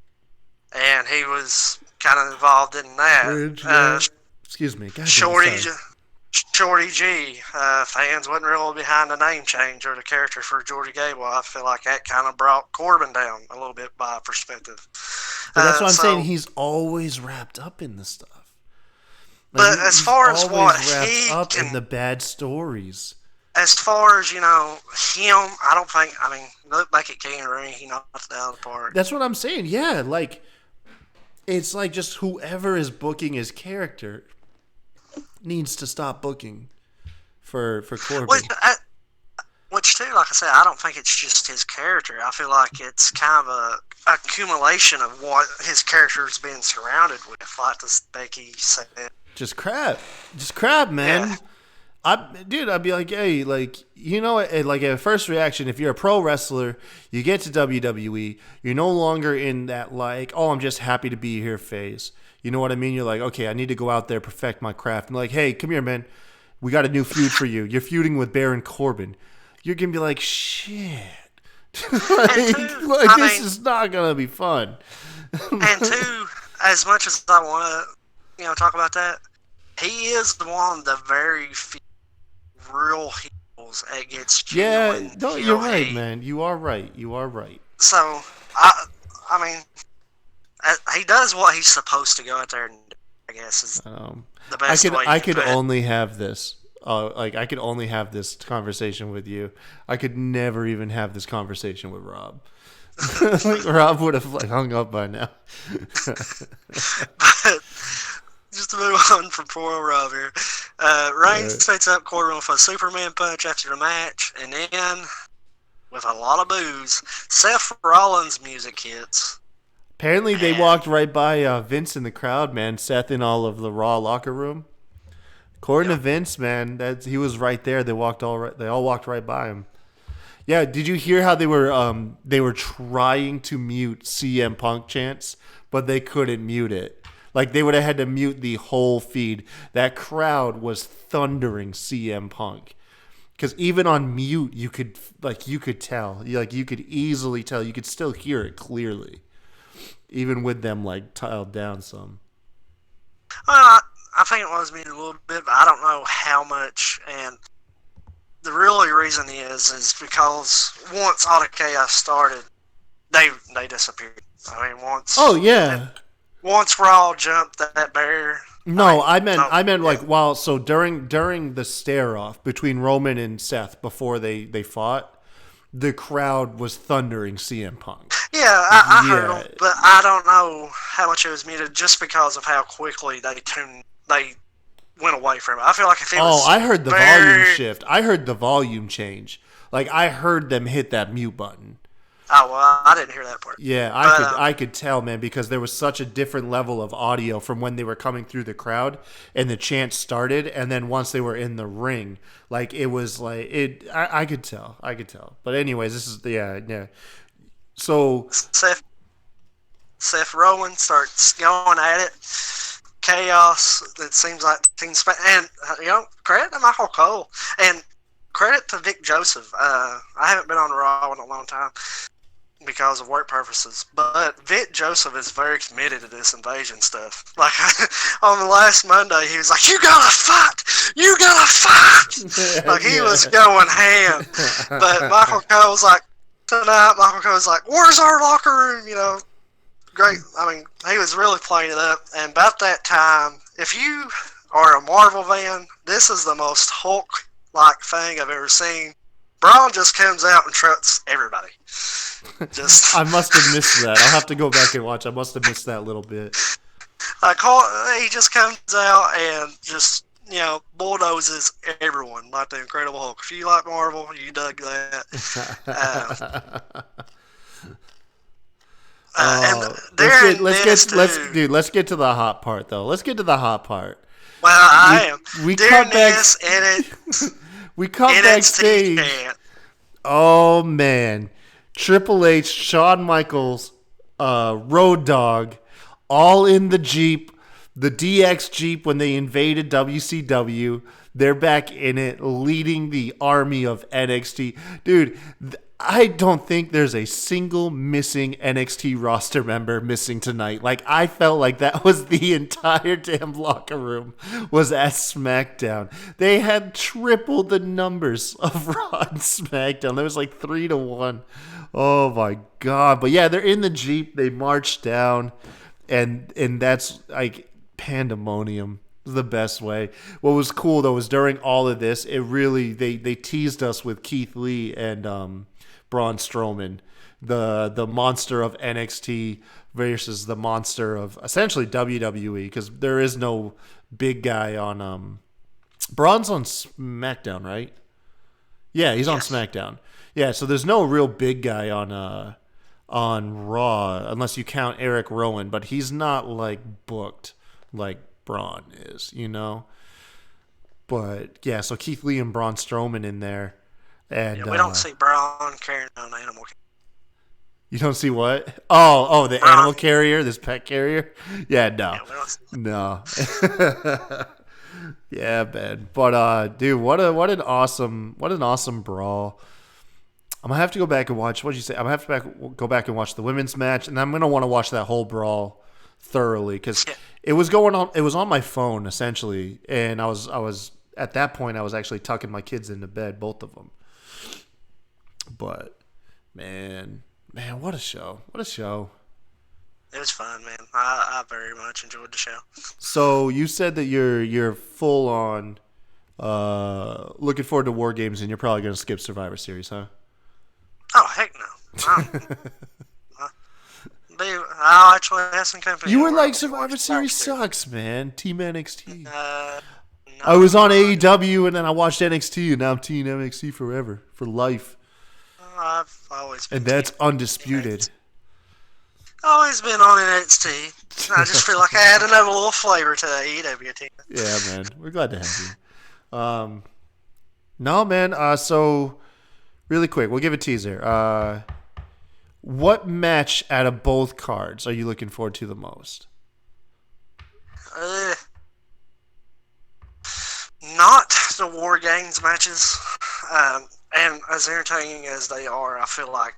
and he was kind of involved in that.
Excuse me, God,
Shorty G, fans wasn't really behind the name change or the character for Georgie Gable. I feel like that kind of brought Corbin down a little bit by perspective.
But that's what I'm saying. He's always wrapped up in the stuff.
But as far as what he
up in the bad stories.
As far as him, I don't think. I mean, look back at King of the Ring, he knocked it out of the park.
That's what I'm saying. Yeah, like it's like just whoever is booking his character needs to stop booking for Corbin.
Which too, like I said, I don't think it's just his character. I feel like it's kind of a accumulation of what his character's been surrounded with, like this Becky said.
Just crap, man. Yeah. I'd be like, hey, like, like at first reaction, if you're a pro wrestler, you get to WWE, you're no longer in that like, oh, I'm just happy to be here phase. You know what I mean? You're like, okay, I need to go out there, perfect my craft. And like, hey, come here, man. We got a new feud for you. You're feuding with Baron Corbin. You're going to be like, shit. This is not going to be fun.
And two, as much as I want to, talk about that, he is one of the very few real heels that gets genuine.
Yeah, no, you're right, man. You are right.
So, I mean, he does what he's supposed to go out there and do, I guess, is the best way.
I could only have this. I could only have this conversation with you. I could never even have this conversation with Rob. Rob would have hung up by now.
But just to move on from poor Rob here, Reigns sets up Corbin with a Superman punch after the match, and then with a lot of boos, Seth Rollins' music hits.
Apparently, they walked right by Vince in the crowd, man. Seth in all of the Raw locker room. According to Vince, man, he was right there. They all walked right by him. Yeah, did you hear how they were trying to mute CM Punk chants, but they couldn't mute it? Like they would have had to mute the whole feed. That crowd was thundering CM Punk. Because even on mute, you could tell, you could easily tell, you could still hear it clearly, even with them like tiled down some.
Well, I think it was muted a little bit, but I don't know how much. And the really reason is because once All the Chaos started, they disappeared. I mean, once.
Oh yeah.
Once Raw jumped that barrier.
No, I meant like during the stare off between Roman and Seth before they fought, the crowd was thundering CM Punk.
Yeah, I heard them, but I don't know how much it was muted just because of how quickly they went away from it. I feel like if it was
I heard the volume shift. I heard the volume change. Like I heard them hit that mute button.
Oh, well, I didn't hear that part.
Yeah, I could tell, man, because there was such a different level of audio from when they were coming through the crowd and the chant started, and then once they were in the ring, like it was like it. I could tell. But anyways, this is yeah. So
Seth Rollins starts going at it. Chaos. It seems like and credit to Michael Cole and credit to Vic Joseph. I haven't been on Raw in a long time because of work purposes, but Vic Joseph is very committed to this invasion stuff. Like on the last Monday, he was like, "You gotta fight! Like he was going ham. But Michael Cole's like, tonight, "Where's our locker room?" Great. I mean, he was really playing it up. And about that time, if you are a Marvel fan, this is the most Hulk-like thing I've ever seen. Braun just comes out and trucks everybody.
I must have missed that. I'll have to go back and watch. I must have missed that little bit.
He just comes out and just, bulldozes everyone like the Incredible Hulk. If you like Marvel, you dug that.
Let's get to the hot part, though. Let's get to the hot part.
Well, I am.
We cut back. We cut backstage. Oh man, Triple H, Shawn Michaels, Road Dogg, all in the Jeep, the DX Jeep when they invaded WCW. They're back in it, leading the army of NXT. Dude, I don't think there's a single missing NXT roster member missing tonight. Like, I felt like that was the entire damn locker room was at SmackDown. They had triple the numbers of Raw and SmackDown. There was like 3-1. Oh my God. But yeah, they're in the Jeep. They march down and that's like pandemonium. The best way. What was cool though was during all of this, it really they teased us with Keith Lee and Braun Strowman, the monster of NXT versus the monster of essentially WWE, because there is no big guy on Braun's on SmackDown, right? Yeah, he's on SmackDown. Yeah, so there's no real big guy on Raw unless you count Eric Rowan, but he's not like booked like Braun is, But yeah, so Keith Lee and Braun Strowman in there. And
we don't see Braun carrying an animal.
You don't see what? Oh, the animal carrier, this pet carrier? Yeah, no. No. Yeah, man. But dude, what an awesome brawl. I'm gonna have to go back and watch. What'd you say? I'm gonna have to go back and watch the women's match, and I'm gonna want to watch that whole brawl thoroughly because it was going on. It was on my phone essentially, and I was at that point I was actually tucking my kids into bed, both of them. But man, what a show! What a show!
It was fun, man. I very much enjoyed the show.
So you said that you're full on looking forward to War Games, and you're probably going to skip Survivor Series, huh?
Oh heck no! I'll actually have some company.
You were like, Survivor Series sucks, man. Team NXT. No, I was on AEW, and then I watched NXT, and now I'm Team NXT forever, for life.
I've always been.
And that's undisputed.
Always been on NXT. I just feel like I had another little flavor to the AEW team.
Yeah, man. We're glad to have you. No, man. So Really quick, we'll give a teaser. What match out of both cards are you looking forward to the most?
Not the War Games matches. And as entertaining as they are, I feel like,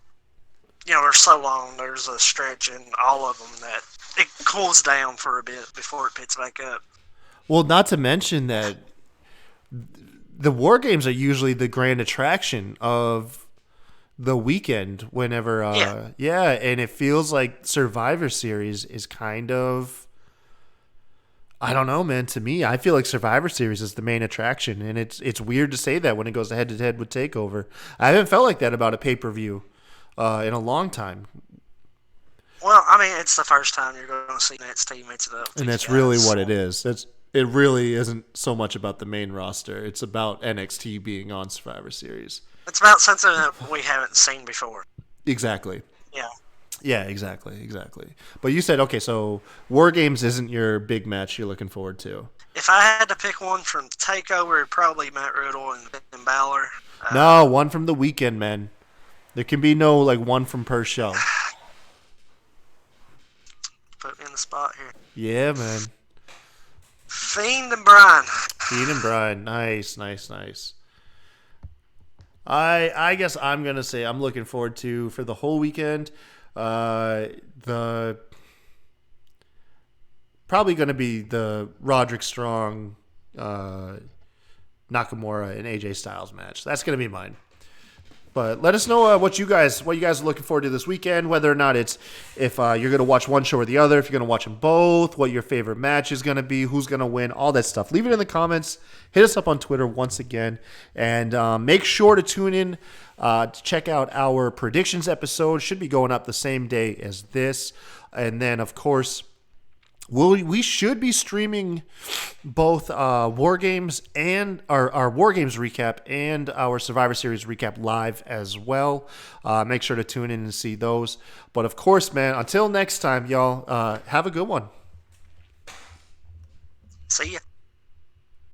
they're so long. There's a stretch in all of them that it cools down for a bit before it picks back up.
Well, not to mention that the War Games are usually the grand attraction of the weekend whenever and it feels like Survivor Series is kind of, I don't know, man. To me, I feel like Survivor Series is the main attraction, and it's weird to say that when it goes head to head with TakeOver. I haven't felt like that about a pay-per-view in a long time.
Well, I mean, it's the first time you're going to see NXT mix it up,
and that's really what it is. It really isn't so much about the main roster. It's about NXT being on Survivor Series.
It's about something that we haven't seen before.
Exactly.
Yeah.
Yeah, exactly. But you said, okay, so War Games isn't your big match you're looking forward to.
If I had to pick one from TakeOver, it'd probably Matt Riddle and Finn Balor.
No, one from the weekend, man. There can be no, one from per show.
Put me in the spot here.
Yeah, man.
Fiend and Bryan.
Nice. I guess I'm going to say I'm looking forward to, for the whole weekend, the probably going to be the Roderick Strong, Nakamura, and AJ Styles match. That's going to be mine. But let us know what you guys are looking forward to this weekend, whether or not it's if you're going to watch one show or the other, if you're going to watch them both, what your favorite match is going to be, who's going to win, all that stuff. Leave it in the comments. Hit us up on Twitter once again. And make sure to tune in to check out our predictions episode. Should be going up the same day as this. And then, of course, we should be streaming both War Games and our War Games recap and our Survivor Series recap live as well. Make sure to tune in and see those. But of course, man, until next time, y'all, have a good one.
See ya.